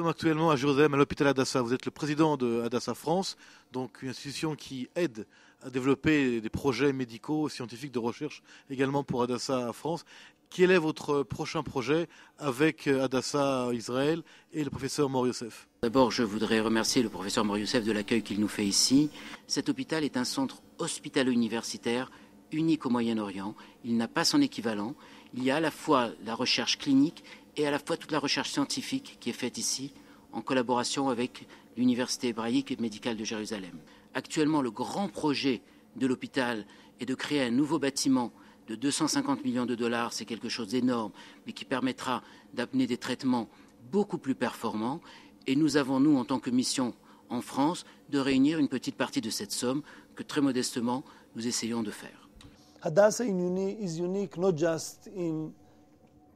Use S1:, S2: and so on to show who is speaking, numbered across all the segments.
S1: Nous sommes actuellement à Jérusalem, à l'hôpital Hadassah. Vous êtes le président de Hadassah France, donc une institution qui aide à développer des projets médicaux, scientifiques de recherche également pour Hadassah France. Quel est votre prochain projet avec Hadassah Israël et le professeur Mor Yosef?
S2: D'abord, je voudrais remercier le professeur Mor Yosef de l'accueil qu'il nous fait ici. Cet hôpital est un centre hospitalo-universitaire unique au Moyen-Orient. Il n'a pas son équivalent. Il y a à la fois la recherche clinique et à la fois toute la recherche scientifique qui est faite ici en collaboration avec l'Université hébraïque et médicale de Jérusalem. Actuellement, le grand projet de l'hôpital est de créer un nouveau bâtiment de 250 millions de dollars. C'est quelque chose d'énorme, mais qui permettra d'amener des traitements beaucoup plus performants. Et nous avons, nous, en tant que mission en France, de réunir une petite partie de cette somme que très modestement nous essayons de faire.
S3: Hadassah is unique not just in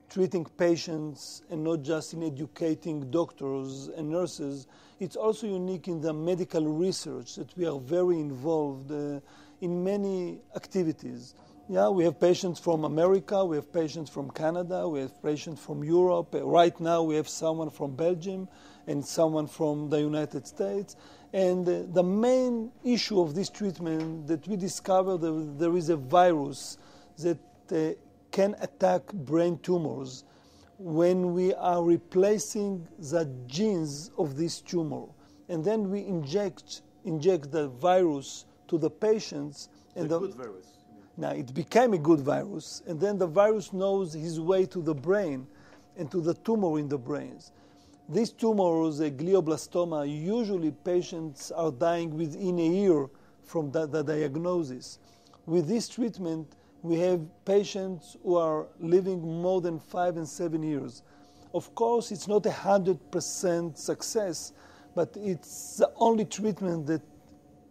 S3: treating patients and not just in educating doctors and nurses. It's also unique in the medical research that we are very involved in many activities. Yeah, we have patients from America, we have patients from Canada, we have patients from Europe. Right now we have someone from Belgium and someone from the United States. And the main issue of this treatment that we discovered that there is a virus that can attack brain tumors when we are replacing the genes of this tumor. And then we inject the virus to the patients. And
S1: good virus.
S3: Now, it became a good virus, and then the virus knows his way to the brain and to the tumor in the brains. These tumors, glioblastoma, usually patients are dying within a year from the diagnosis. With this treatment, we have patients who are living more than 5 and 7 years. Of course, it's not 100% success, but it's the only treatment that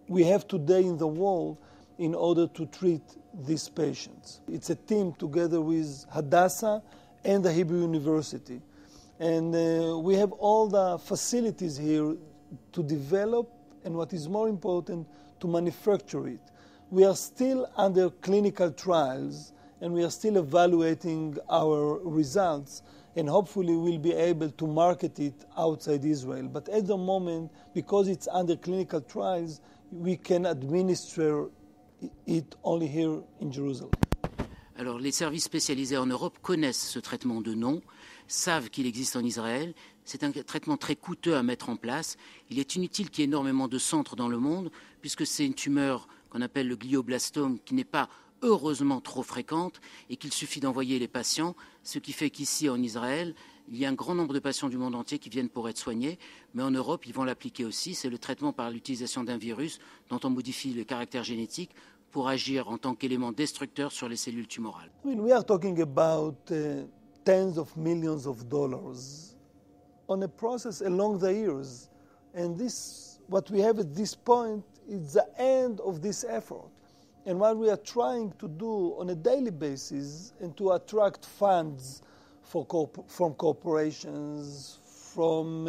S3: we have today in the world in order to treat these patients. It's a team together with Hadassah and the Hebrew University. And we have all the facilities here to develop, and what is more important, to manufacture it. We are still under clinical trials, and we are still evaluating our results, and hopefully we'll be able to market it outside Israel. But at the moment, because it's under clinical trials, we can administer it only here in Jerusalem.
S2: Alors, les services spécialisés en Europe connaissent ce traitement de nom, savent qu'il existe en Israël. C'est un traitement très coûteux à mettre en place. Il est inutile qu'il y ait énormément de centres dans le monde, puisque c'est une tumeur qu'on appelle le glioblastome, qui n'est pas heureusement trop fréquente, et qu'il suffit d'envoyer les patients, ce qui fait qu'ici, en Israël, il y a un grand nombre de patients du monde entier qui viennent pour être soignés, mais en Europe, ils vont l'appliquer aussi. C'est le traitement par l'utilisation d'un virus dont on modifie le caractère génétique pour agir en tant qu'élément destructeur sur les cellules tumorales.
S3: I mean, we are talking about tens of millions of dollars on a process along the years. And this, what we have at this point is the end of this effort. And what we are trying to do on a daily basis and to attract funds from corporations, from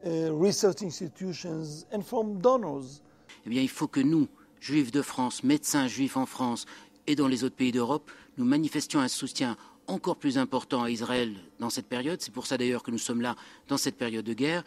S3: research institutions and from donors.
S2: Eh bien, il faut que nous, juifs de France, médecins juifs en France et dans les autres pays d'Europe, nous manifestions un soutien encore plus important à Israël dans cette période. C'est pour ça d'ailleurs que nous sommes là dans cette période de guerre.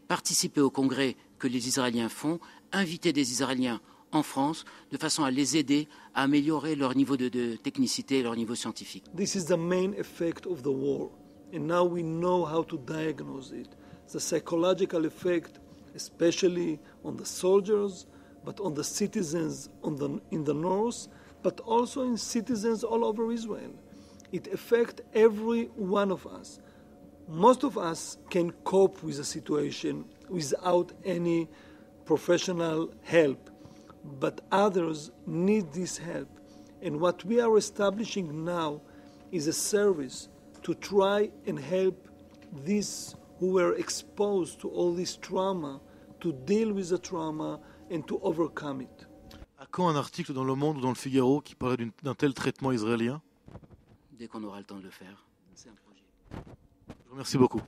S2: Participer au congrès que les Israéliens font, inviter des Israéliens en France, de façon à les aider à améliorer leur niveau de technicité et leur niveau scientifique.
S3: This is the main effect of the war, and now we know how to diagnose it. The psychological effect, especially on the soldiers, but on the citizens in the north, but also in citizens all over Israel. It affects every one of us. Most of us can cope with the situation without any professional help, but others need this help. And what we are establishing now is a service to try and help these who were exposed to all this trauma to deal with the trauma and to overcome it.
S1: À quand un article dans Le Monde ou dans Le Figaro qui parlait d'un tel traitement israélien?
S2: Dès qu'on aura le temps de le faire, c'est un projet.
S1: Je vous remercie beaucoup.